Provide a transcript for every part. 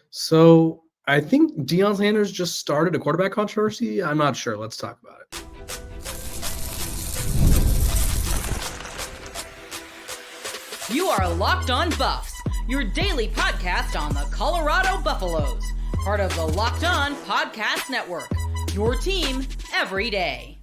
So I think Deion Sanders just started a quarterback controversy. I'm not sure. Let's talk about it. You are Locked On Buffs, your daily podcast on the Colorado Buffaloes, part of the Locked On Podcast Network, your team every day.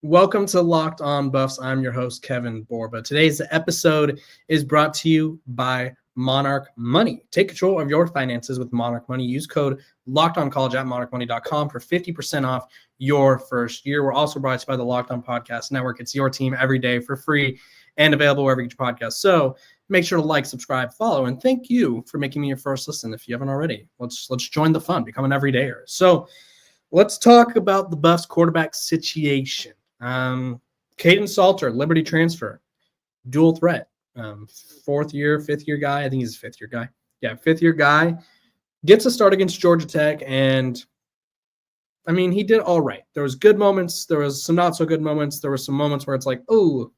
Welcome to Locked On Buffs. I'm your host, Kevin Borba. Today's episode is brought to you by Monarch Money. Take control of your finances with Monarch Money. Use code LOCKEDONCollege at monarchmoney.com for 50% off your first year. We're also brought to you by the Locked On Podcast Network. It's your team every day for free and available wherever you get your podcast. So make sure to like, subscribe, follow, and thank you for making me your first listen. If you haven't already, let's join the fun, become an everydayer. So let's talk about the Buffs quarterback situation. Kaidon Salter, Liberty transfer, dual threat, fifth year guy. I think he's a fifth year guy. Yeah, fifth year guy gets a start against Georgia Tech, and I mean, he did all right. There was good moments. There was some not so good moments. There were some moments where it's like, oh,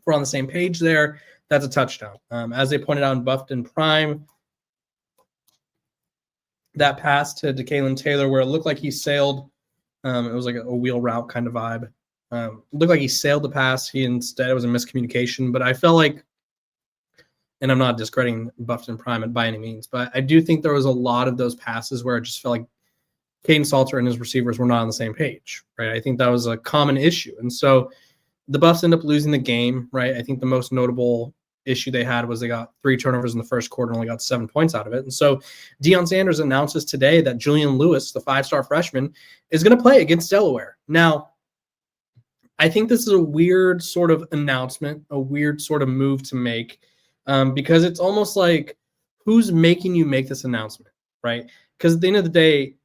we're on the same page there. That's a touchdown. As they pointed out in Buffed in Prime, that pass to Kalen Taylor where it looked like he sailed. It was like a wheel route kind of vibe. Looked like he sailed the pass. Instead, it was a miscommunication. But I felt like, and I'm not discrediting Buffed in Prime by any means, but I do think there was a lot of those passes where it just felt like Kaidon Salter and his receivers were not on the same page, right? I think that was a common issue. And so the Buffs end up losing the game, right? I think the most notable issue they had was they got 3 turnovers in the first quarter and only got 7 points out of it. And so Deion Sanders announces today that Julian Lewis, the 5-star freshman, is going to play against Delaware. Now, I think this is a weird sort of announcement, a weird sort of move to make, because it's almost like, who's making you make this announcement, right? Because at the end of the day,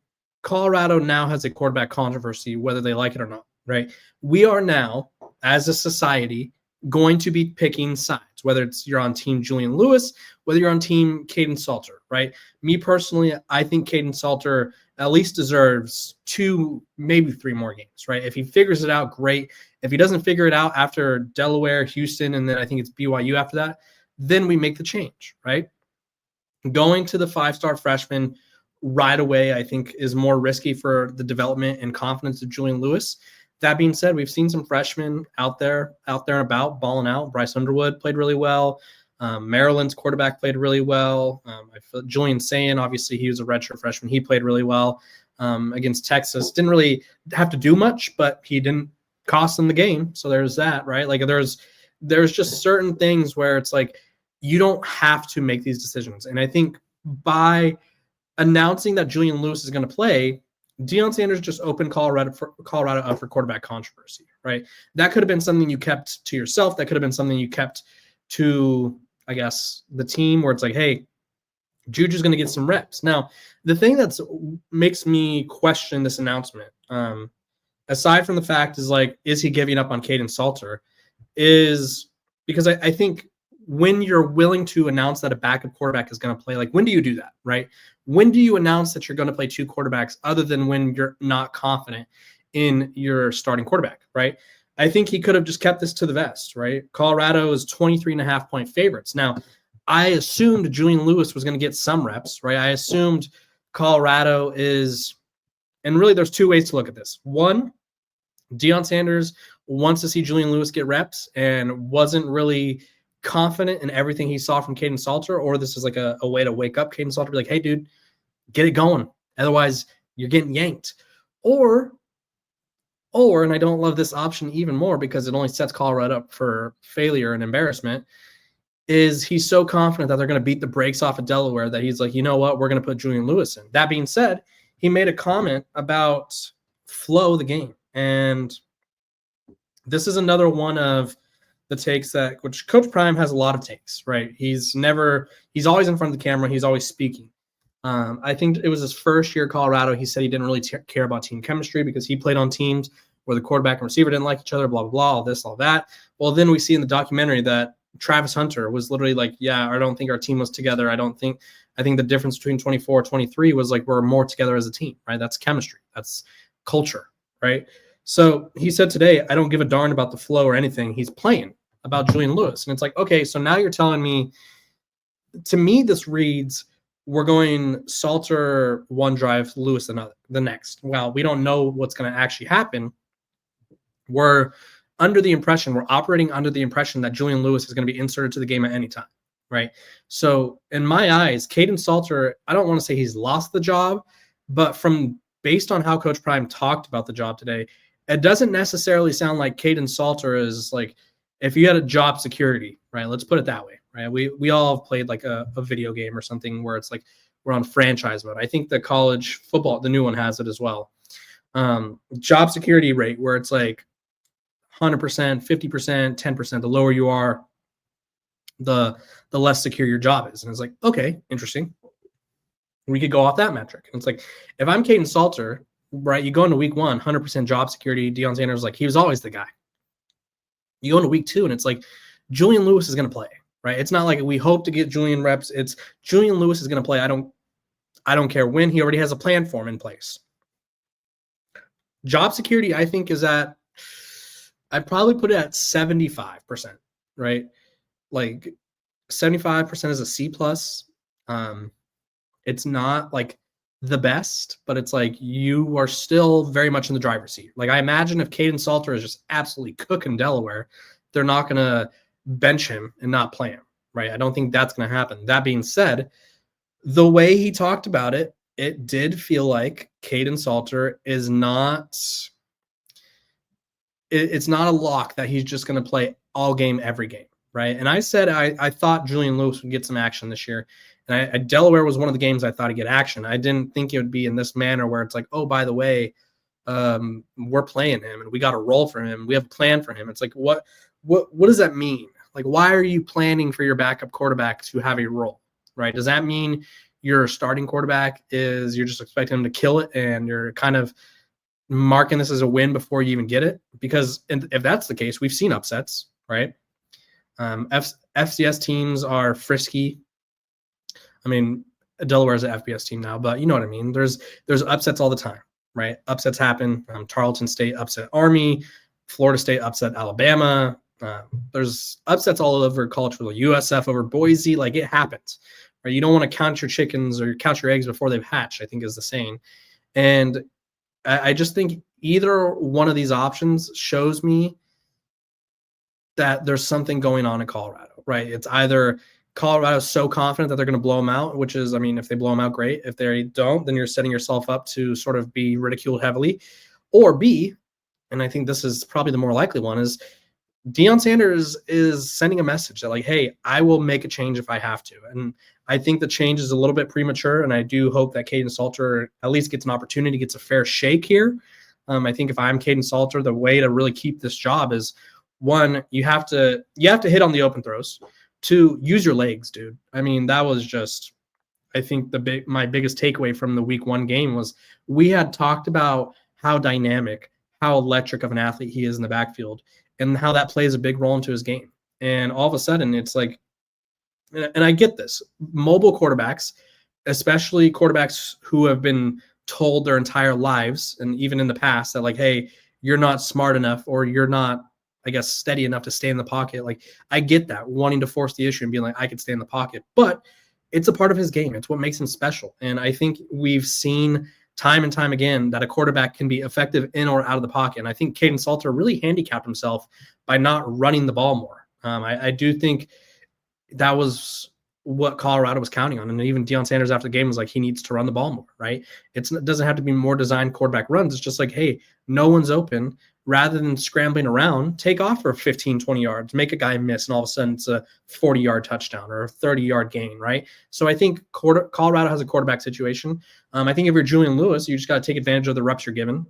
Colorado now has a quarterback controversy, whether they like it or not, right? We are now, as a society, going to be picking sides, whether it's you're on team Julian Lewis, whether you're on team Kaidon Salter, right? Me personally, I think Kaidon Salter at least deserves 2, maybe 3 more games, right? If he figures it out, great. If he doesn't figure it out after Delaware, Houston, and then I think it's BYU after that, then we make the change, right? Going to the 5-star freshman right away, I think, is more risky for the development and confidence of Julian Lewis. That being said, we've seen some freshmen out there and about, balling out. Bryce Underwood played really well. Maryland's quarterback played really well. I feel Julian Sanders, obviously, he was a redshirt freshman. He played really well against Texas. Didn't really have to do much, but he didn't cost them the game. So there's that, right? Like there's just certain things where it's like you don't have to make these decisions. And I think by announcing that Julian Lewis is going to play, Deion Sanders just opened Colorado up for quarterback controversy, right? That could have been something you kept to yourself. That could have been something you kept to, I guess, the team where it's like, hey, Juju's going to get some reps. Now, the thing that makes me question this announcement, aside from the fact is like, is he giving up on Kaidon Salter? Is because I think when you're willing to announce that a backup quarterback is going to play, like when do you do that, right? When do you announce that you're going to play 2 quarterbacks other than when you're not confident in your starting quarterback, right? I think he could have just kept this to the vest, right? Colorado is 23.5-point favorites. Now, I assumed Julian Lewis was going to get some reps, right? I assumed Colorado is, and really there's 2 ways to look at this. One, Deion Sanders wants to see Julian Lewis get reps and wasn't really confident in everything he saw from Kaidon Salter, or this is like a way to wake up Kaidon Salter, be like, hey, dude, get it going. Otherwise, you're getting yanked. Or, and I don't love this option even more because it only sets Colorado up for failure and embarrassment, is he's so confident that they're going to beat the brakes off of Delaware that he's like, you know what, we're going to put Julian Lewis in. That being said, he made a comment about flow of the game. And this is another one of the takes which Coach Prime has a lot of takes, right? He's always in front of the camera. He's always speaking. I think it was his first year at Colorado. He said he didn't really care about team chemistry because he played on teams where the quarterback and receiver didn't like each other, blah, blah, blah, all this, all that. Well, then we see in the documentary that Travis Hunter was literally like, yeah, I don't think our team was together. I think the difference between 24, 23 was like we're more together as a team, right? That's chemistry. That's culture, right? So he said today, I don't give a darn about the flow or anything. He's playing about Julian Lewis. And it's like, okay, so now you're telling me to me, this reads, we're going Salter one drive, Lewis another, the next. Well, we don't know what's going to actually happen. We're operating under the impression that Julian Lewis is going to be inserted to the game at any time, right? So in my eyes, Kaidon Salter, I don't want to say he's lost the job, but based on how Coach Prime talked about the job today, it doesn't necessarily sound like Kaidon Salter is like, if you had a job security, right? Let's put it that way, right? We all have played like a video game or something where it's like we're on franchise mode. I think the college football, the new one, has it as well. Job security rate where it's like 100%, 50%, 10%. The lower you are, the less secure your job is. And it's like, okay, interesting. We could go off that metric. And it's like, if I'm Kaidon Salter, right, you go into week 1, 100% job security. Deion Sanders, like, he was always the guy. You go into week 2, and it's like, Julian Lewis is going to play, right? It's not like we hope to get Julian reps. It's Julian Lewis is going to play. I don't care when. He already has a plan for him in place. Job security, I think, is at, I'd probably put it at 75%, right? Like 75% is a C plus. It's not like the best, but it's like you are still very much in the driver's seat. Like I imagine if Kaidon Salter is just absolutely cooking Delaware, they're not going to bench him and not play him, right? I don't think that's going to happen. That being said, the way he talked about it, it did feel like Kaidon Salter is not – it's not a lock that he's just going to play all game, every game, right? And I said I thought Julian Lewis would get some action this year. And Delaware was one of the games I thought he'd get action. I didn't think it would be in this manner where it's like, oh, by the way, we're playing him and we got a role for him. We have a plan for him. It's like, what does that mean? Like, why are you planning for your backup quarterback to have a role, right? Does that mean your starting quarterback you're just expecting him to kill it and you're kind of marking this as a win before you even get it? Because if that's the case, we've seen upsets, right? FCS teams are frisky. I mean, Delaware is an FBS team now, but you know what I mean? There's upsets all the time, right? Upsets happen. Tarleton State upset Army. Florida State upset Alabama. There's upsets all over college football. USF over Boise. Like, it happens, right? You don't want to count your chickens or count your eggs before they've hatched, I think is the saying. And I just think either one of these options shows me that there's something going on in Colorado, right? It's either Colorado's so confident that they're going to blow them out, which is, I mean, if they blow them out, great. If they don't, then you're setting yourself up to sort of be ridiculed heavily. Or B, and I think this is probably the more likely one, is Deion Sanders is sending a message that like, hey, I will make a change if I have to. And I think the change is a little bit premature, and I do hope that Kaidon Salter at least gets an opportunity, gets a fair shake here. I think if I'm Kaidon Salter, the way to really keep this job is, one, you have to hit on the open throws. 2, use your legs, dude. I mean, that was just, I think my biggest takeaway from the week 1 game was we had talked about how dynamic, how electric of an athlete he is in the backfield and how that plays a big role into his game. And all of a sudden it's like, and I get this, mobile quarterbacks, especially quarterbacks who have been told their entire lives and even in the past that like, hey, you're not smart enough or you're not, I guess, steady enough to stay in the pocket. Like, I get that, wanting to force the issue and being like, I could stay in the pocket, but it's a part of his game. It's what makes him special. And I think we've seen time and time again that a quarterback can be effective in or out of the pocket. And I think Kaidon Salter really handicapped himself by not running the ball more. I do think that was what Colorado was counting on. And even Deion Sanders after the game was like, he needs to run the ball more, right? It doesn't have to be more designed quarterback runs. It's just like, hey, no one's open. Rather than scrambling around, take off for 15, 20 yards, make a guy miss, and all of a sudden it's a 40-yard touchdown or a 30-yard gain, right? So I think Colorado has a quarterback situation. I think if you're Julian Lewis, you just got to take advantage of the reps you're given,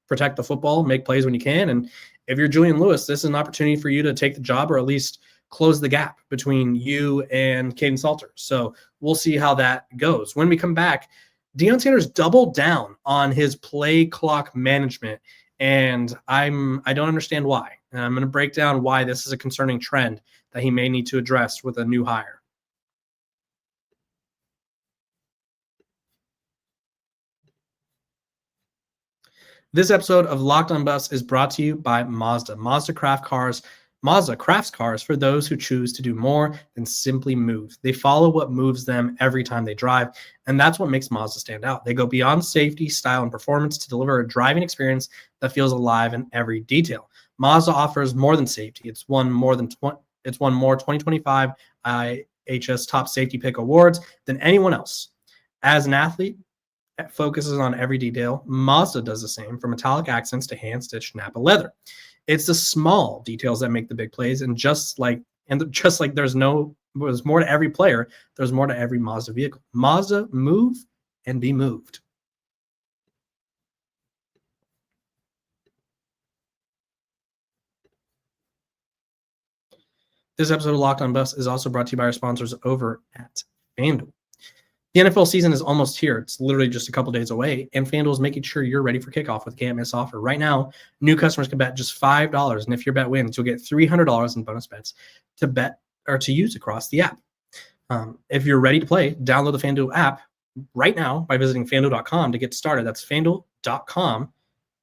protect the football, make plays when you can. And if you're Julian Lewis, this is an opportunity for you to take the job or at least close the gap between you and Kaidon Salter. So we'll see how that goes. When we come back, Deion Sanders doubled down on his play clock management. And I don't understand why. And I'm going to break down why this is a concerning trend that he may need to address with a new hire. This episode of Locked on Buffs is brought to you by Mazda. Mazda Craft Cars Mazda crafts cars for those who choose to do more than simply move. They follow what moves them every time they drive, and that's what makes Mazda stand out. They go beyond safety, style, and performance to deliver a driving experience that feels alive in every detail. Mazda offers more than safety. It's won more 2025 IHS Top Safety Pick awards than anyone else. As an athlete, it focuses on every detail. Mazda does the same, from metallic accents to hand-stitched Napa leather. It's the small details that make the big plays, and just like there's more to every player, there's more to every Mazda vehicle. Mazda, move and be moved. This episode of Locked On Buffs is also brought to you by our sponsors over at FanDuel. The NFL season is almost here. It's literally just a couple days away, and FanDuel is making sure you're ready for kickoff with a can't-miss offer. Right now, new customers can bet just $5, and if your bet wins, you'll get $300 in bonus bets to bet or to use across the app. If you're ready to play, download the FanDuel app right now by visiting FanDuel.com to get started. That's FanDuel.com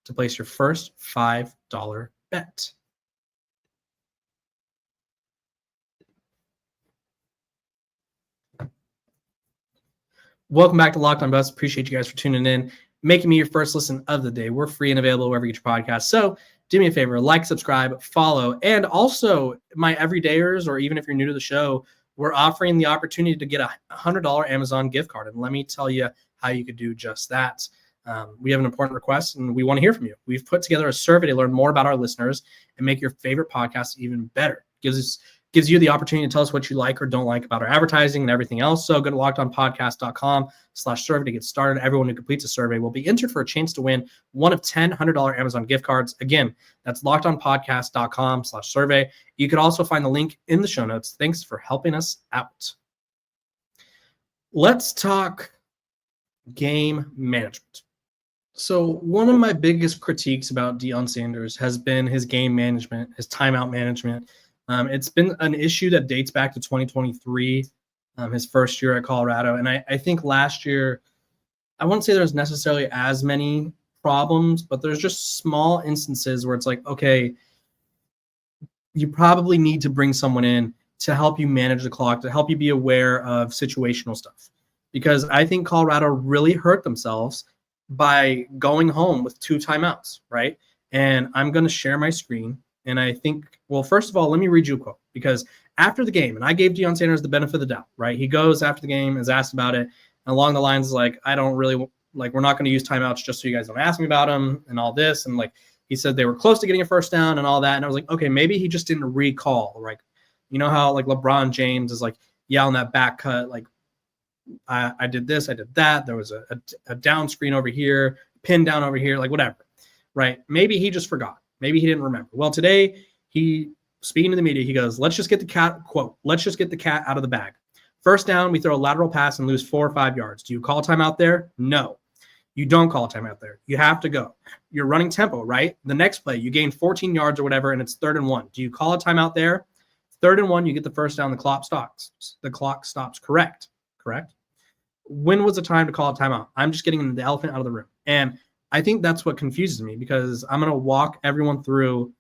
to place your first $5 bet. Welcome back to Locked On Buffs. Appreciate you guys for tuning in, making me your first listen of the day. We're free and available wherever you get your podcast. So do me a favor, like, subscribe, follow, and also my everydayers, or even if you're new to the show, we're offering the opportunity to get a $100 Amazon gift card. And let me tell you how you could do just that. We have an important request, and we want to hear from you. We've put together a survey to learn more about our listeners and make your favorite podcast even better. Gives you the opportunity to tell us what you like or don't like about our advertising and everything else. So go to lockedonpodcast.com/survey to get started. Everyone who completes a survey will be entered for a chance to win one of 10 $100 Amazon gift cards. Again, that's lockedonpodcast.com/survey. You can also find the link in the show notes. Thanks for helping us out. Let's talk game management. So one of my biggest critiques about Deion Sanders has been his game management, his timeout management. It's been an issue that dates back to 2023, his first year at Colorado. And I think last year, I wouldn't say there's necessarily as many problems, but there's just small instances where it's like, okay, you probably need to bring someone in to help you manage the clock, to help you be aware of situational stuff. Because I think Colorado really hurt themselves by going home with 2 timeouts, right? And I'm going to share my screen. And I think, well, first of all, let me read you a quote, because after the game, and I gave Deion Sanders the benefit of the doubt, right? He goes after the game, is asked about it, and along the lines like, I don't really, like, we're not going to use timeouts just so you guys don't ask me about them and all this. And like, he said they were close to getting a first down and all that. And I was like, okay, maybe he just didn't recall. Like, you know how like LeBron James is like, yeah, on that back cut, like, I did this, I did that. There was a down screen over here, pin down over here, like whatever, right? Maybe he just forgot. Maybe he didn't remember. Well, today, he, speaking to the media, he goes, let's just get the cat, quote, let's just get the cat out of the bag. First down, we throw a lateral pass and lose 4 or 5 yards. Do you call a timeout there? No. You don't call a timeout there. You have to go. You're running tempo, right? The next play, you gain 14 yards or whatever, and it's 3rd and 1. Do you call a timeout there? 3rd and 1, you get the first down, the clock stops. The clock stops. Correct. When was the time to call a timeout? I'm just getting the elephant out of the room. And I think that's what confuses me, because I'm going to walk everyone through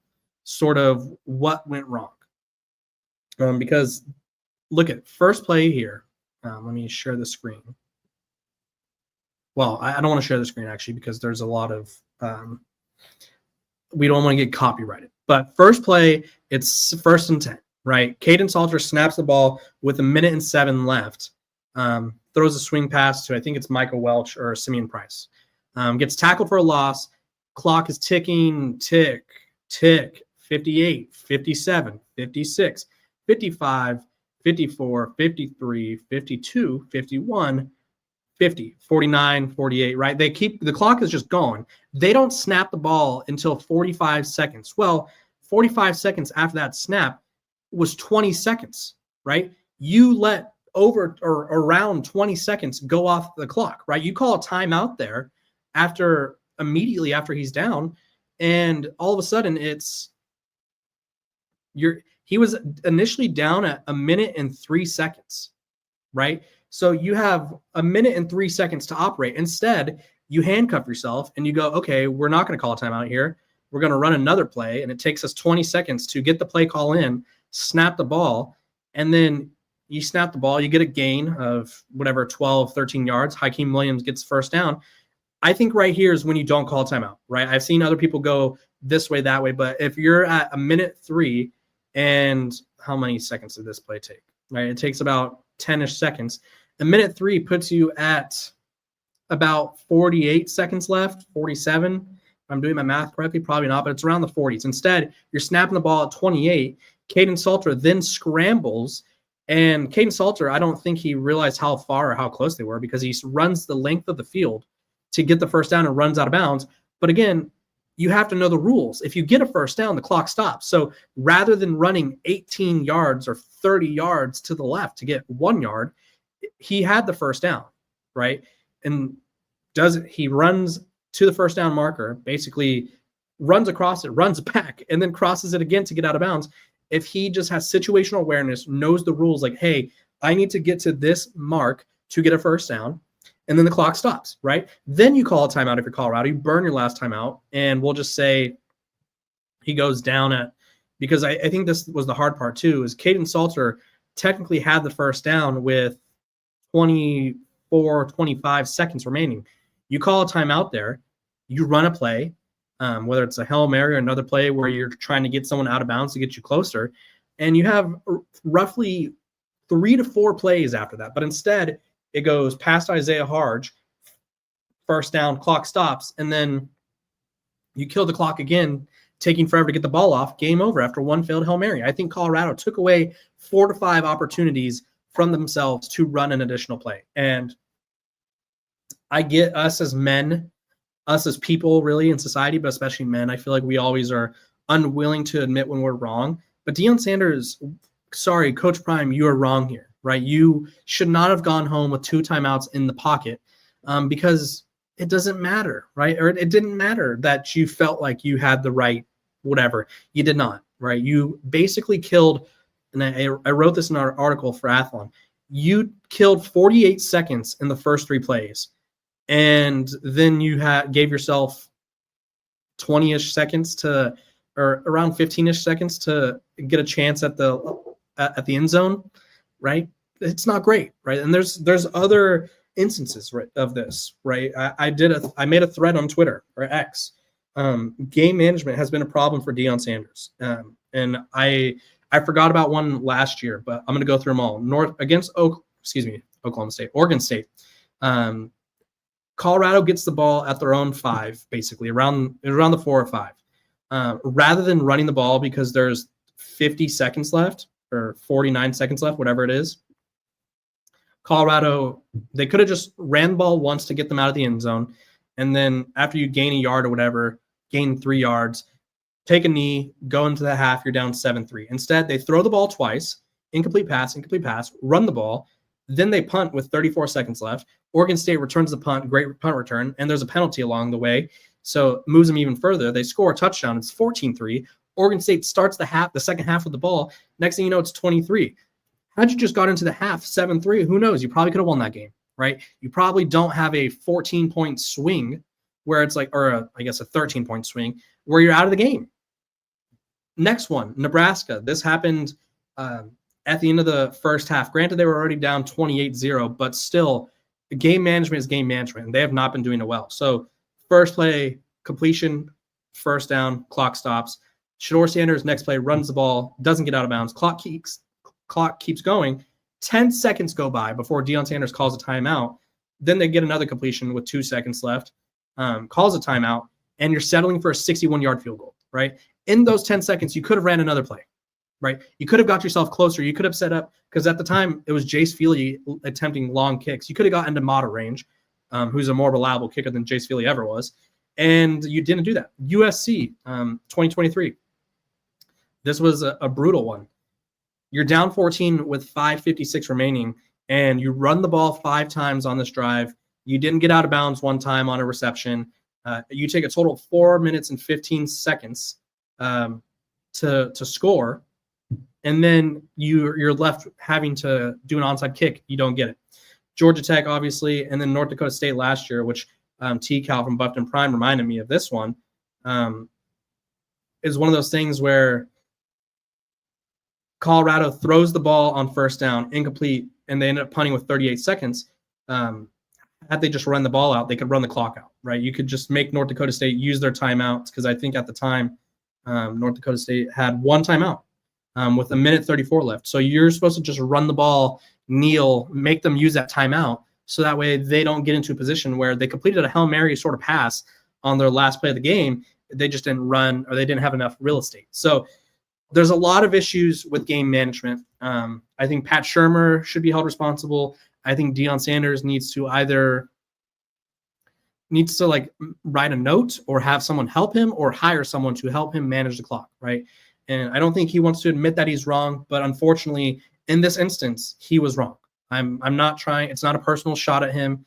sort of what went wrong. Because look at first play here. Let me share the screen. Well, I don't want to share the screen actually, because there's a lot of, we don't want to get copyrighted. But first play, it's 1st and 10, right? Kaidon Salter snaps the ball with 1:07 left. Throws a swing pass to, I think it's Michael Welch or Simeon Price. Gets tackled for a loss. Clock is ticking, tick, 58, 57, 56, 55, 54, 53, 52, 51, 50, 49, 48, right? The clock is just going. They don't snap the ball until 45 seconds. Well, 45 seconds after that snap was 20 seconds, right? You let over or around 20 seconds go off the clock, right? You call a timeout there immediately after he's down, and all of a sudden he was initially down at 1:03 seconds, right? So you have 1:03 seconds to operate. Instead, you handcuff yourself and you go, okay, we're not going to call a timeout here. we're going to run another play, and it takes us 20 seconds to get the play call in, snap the ball, and then you snap the ball, you get a gain of whatever, 12, 13 yards. Hakeem Williams gets first down. I think right here is when you don't call a timeout, right? I've seen other people go this way, that way, but if you're at a minute 3, and how many seconds did this play take, right? It takes about 10-ish seconds. A minute 3 puts you at about 48 seconds left, 47. If I'm doing my math correctly, probably not, but it's around the 40s. Instead, you're snapping the ball at 28. Kaidon Salter then scrambles, and Kaidon Salter, I don't think he realized how far or how close they were, because he runs the length of the field to get the first down and runs out of bounds. But again, you have to know the rules. If you get a first down, the clock stops. So rather than running 18 yards or 30 yards to the left to get 1 yard, he had the first down, right? And he runs to the first down marker, basically runs across it, runs back, and then crosses it again to get out of bounds. If he just has situational awareness, knows the rules, like, hey, I need to get to this mark to get a first down, and then the clock stops, right? Then you call a timeout if you're Colorado. You burn your last timeout, and we'll just say he goes down at, because I think this was the hard part too, is Kaidon Salter technically had the first down with 24, 25 seconds remaining. You call a timeout there, you run a play, whether it's a Hail Mary or another play where you're trying to get someone out of bounds to get you closer, and you have roughly 3 to 4 plays after that. But instead, it goes past Isaiah Harge, first down, clock stops, and then you kill the clock again, taking forever to get the ball off, game over after one failed Hail Mary. I think Colorado took away 4 to 5 opportunities from themselves to run an additional play. And I get us as men, us as people really in society, but especially men, I feel like we always are unwilling to admit when we're wrong. But Deion Sanders, sorry, Coach Prime, you are wrong here, right? You should not have gone home with 2 timeouts in the pocket, because it doesn't matter, right? Or it didn't matter that you felt like you had the right whatever. You did not, right? You basically killed, and I wrote this in our article for Athlon, you killed 48 seconds in the first 3 plays. And then you gave yourself 20-ish seconds to, or around 15-ish seconds to get a chance at the end zone, right? It's not great, right? And there's other instances, right, of this, right? I made a thread on Twitter or X. Game management has been a problem for Deion Sanders, and I forgot about one last year, but I'm going to go through them all. Oregon State. Colorado gets the ball at their own 5, basically around the 4 or 5. Rather than running the ball because there's 50 seconds left or 49 seconds left, whatever it is, Colorado, they could have just ran the ball once to get them out of the end zone, and then after you gain a yard or whatever, gain 3 yards, take a knee, go into the half, you're down 7-3. Instead, they throw the ball twice, incomplete pass, run the ball, then they punt with 34 seconds left. Oregon State returns the punt, great punt return, and there's a penalty along the way, so it moves them even further. They score a touchdown. It's 14-3. Oregon State starts the second half with the ball. Next thing you know, it's 23. Had you just got into the half 7-3, who knows? You probably could have won that game, right? You probably don't have a 14-point swing where it's like, or I guess a 13-point swing where you're out of the game. Next one, Nebraska. This happened at the end of the first half. Granted, they were already down 28-0, but still, game management is game management, and they have not been doing it well. So first play, completion, first down, clock stops. Shador Sanders, next play, runs the ball, doesn't get out of bounds. Clock keeps going. 10 seconds go by before Deion Sanders calls a timeout. Then they get another completion with 2 seconds left, calls a timeout, and you're settling for a 61-yard field goal, right? In those 10 seconds, you could have ran another play, right? You could have got yourself closer. You could have set up, because at the time, it was Jace Feely attempting long kicks. You could have got into moderate range, who's a more reliable kicker than Jace Feely ever was, and you didn't do that. USC, 2023. This was a brutal one. You're down 14 with 5:56 remaining, and you run the ball 5 times on this drive. You didn't get out of bounds 1 time on a reception. You take a total of 4 minutes and 15 seconds to score, and then you're left having to do an onside kick. You don't get it. Georgia Tech, obviously, and then North Dakota State last year, which T. Cal from Buffton Prime reminded me of this one. is one of those things where Colorado throws the ball on first down, incomplete, and they end up punting with 38 seconds. Had they just run the ball out, they could run the clock out, right? You could just make North Dakota State use their timeouts, because I think at the time, North Dakota State had one timeout with 1:34 left. So you're supposed to just run the ball, kneel, make them use that timeout, so that way they don't get into a position where they completed a Hail Mary sort of pass on their last play of the game. They just didn't run, or they didn't have enough real estate. So there's a lot of issues with game management. I think Pat Shurmur should be held responsible. I think Deion Sanders needs to like write a note or have someone help him, or hire someone to help him manage the clock, right? And I don't think he wants to admit that he's wrong, but unfortunately, in this instance, he was wrong. I'm not trying. It's not a personal shot at him.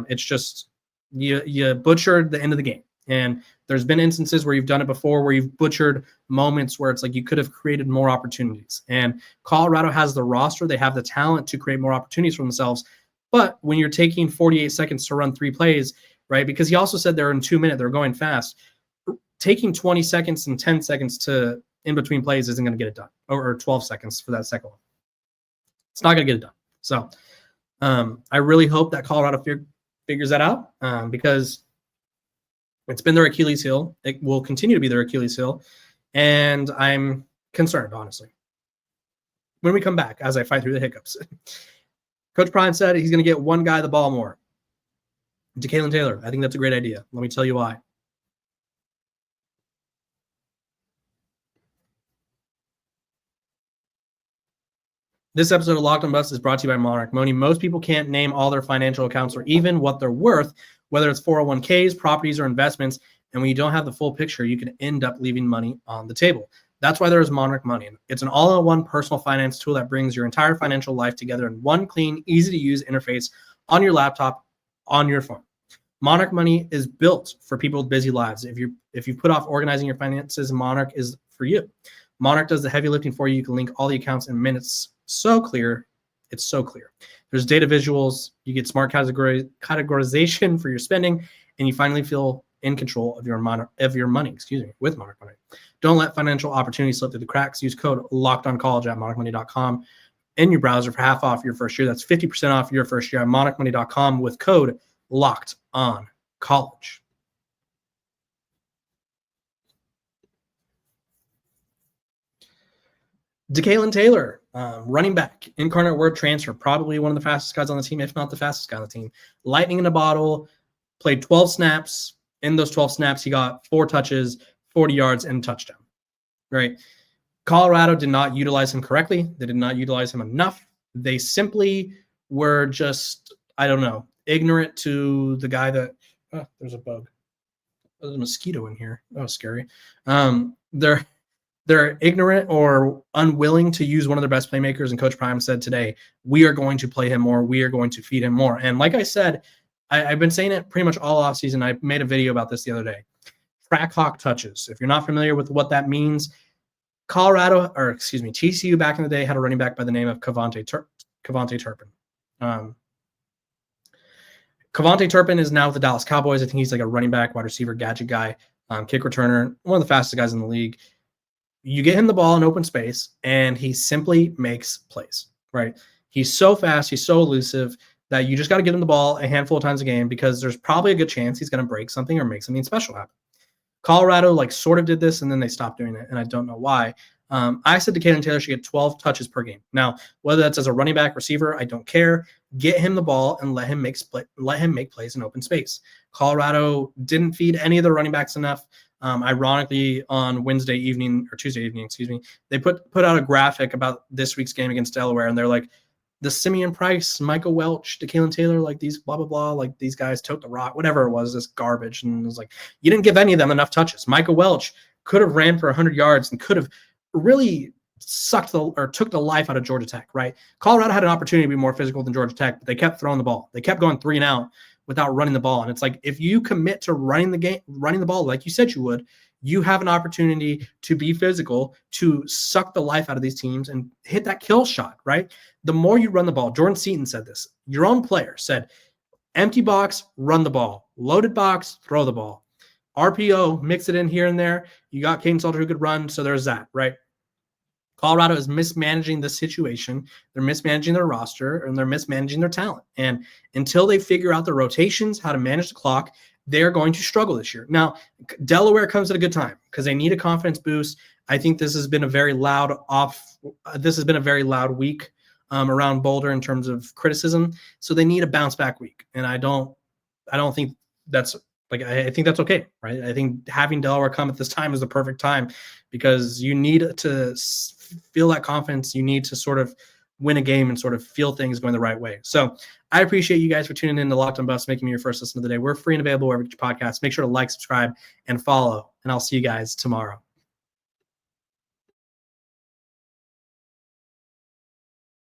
It's just you butchered the end of the game. And there's been instances where you've done it before, where you've butchered moments where it's like you could have created more opportunities. And Colorado has the roster. They have the talent to create more opportunities for themselves. But when you're taking 48 seconds to run 3 plays, right, because he also said they're in 2 minutes, they're going fast. Taking 20 seconds and 10 seconds to in between plays isn't going to get it done, or 12 seconds for that second one. It's not going to get it done. So I really hope that Colorado figures that out, because it's been their Achilles heel. It will continue to be their Achilles heel. And I'm concerned, honestly. When we come back, as I fight through the hiccups, Coach Prime said he's going to get one guy the ball more. Kaidon Taylor. I think that's a great idea. Let me tell you why. This episode of Locked on Buffs is brought to you by Monarch Money. Most people can't name all their financial accounts or even what they're worth, whether it's 401ks, properties, or investments. And when you don't have the full picture, you can end up leaving money on the table. That's why there's Monarch Money. It's an all-in-one personal finance tool that brings your entire financial life together in one clean, easy-to-use interface on your laptop, on your phone. Monarch Money is built for people with busy lives. If you put off organizing your finances, Monarch is for you. Monarch does the heavy lifting for you. You can link all the accounts in minutes. So clear. It's so clear. There's data visuals. You get smart categorization for your spending, and you finally feel in control of your money. With Monarch Money. Don't let financial opportunities slip through the cracks. Use code LOCKEDONCollege at monarchmoney.com in your browser for half off your first year. That's 50% off your first year at monarchmoney.com with code LOCKEDONCollege. Kaidon Taylor, running back, incarnate word transfer, probably one of the fastest guys on the team, if not the fastest guy on the team. Lightning in a bottle, played 12 snaps. In those 12 snaps, he got 4 touches, 40 yards, and a touchdown. Right? Colorado did not utilize him correctly. They did not utilize him enough. They simply were just, ignorant to the guy that there's a bug. There's a mosquito in here. Oh, scary. They're ignorant or unwilling to use one of their best playmakers. And Coach Prime said today, we are going to play him more. We are going to feed him more. And like I said, I've been saying it pretty much all offseason. I made a video about this the other day. Trackhawk touches. If you're not familiar with what that means, TCU back in the day had a running back by the name of Kevontae Turpin. Kevontae Turpin is now with the Dallas Cowboys. I think he's like a running back, wide receiver, gadget guy, kick returner, one of the fastest guys in the league. You get him the ball in open space, and he simply makes plays, right? He's so fast, he's so elusive that you just got to get him the ball a handful of times a game, because there's probably a good chance he's going to break something or make something special happen. Colorado sort of did this, and then they stopped doing it, and I don't know why. I said Kaidon Taylor should get 12 touches per game. Now, whether that's as a running back, receiver, I don't care. Get him the ball and let him make plays in open space. Colorado didn't feed any of the running backs enough. Ironically, on Tuesday evening, they put out a graphic about this week's game against Delaware, and they're like, the Simeon Price, Michael Welch, Kaidon Taylor, these blah, blah, blah, these guys tote the rock, whatever it was, this garbage. And it was like, you didn't give any of them enough touches. Michael Welch could have ran for 100 yards and could have really took the life out of Georgia Tech, right? Colorado had an opportunity to be more physical than Georgia Tech, but they kept throwing the ball. They kept going 3 and out without running the ball. And it's like, if you commit to running the ball like you said you would, you have an opportunity to be physical, to suck the life out of these teams and hit that kill shot, right? The more you run the ball, Jordan Seaton said this, your own player said, empty box, run the ball, loaded box, throw the ball. RPO, mix it in here and there. You got Kaidon Salter who could run, so there's that, right? Colorado is mismanaging the situation. They're mismanaging their roster, and they're mismanaging their talent. And until they figure out the rotations, how to manage the clock, they're going to struggle this year. Now, Delaware comes at a good time because they need a confidence boost. I think this has been a very loud week around Boulder in terms of criticism. So they need a bounce back week. And I don't think that's I think that's okay, right? I think having Delaware come at this time is the perfect time because you need to feel that confidence. You need to sort of win a game and sort of feel things going the right way. So I appreciate you guys for tuning in to Locked on Buffs, making me your first listen of the day. We're free and available wherever you get your podcasts. Make sure to like, subscribe, and follow, and I'll see you guys tomorrow.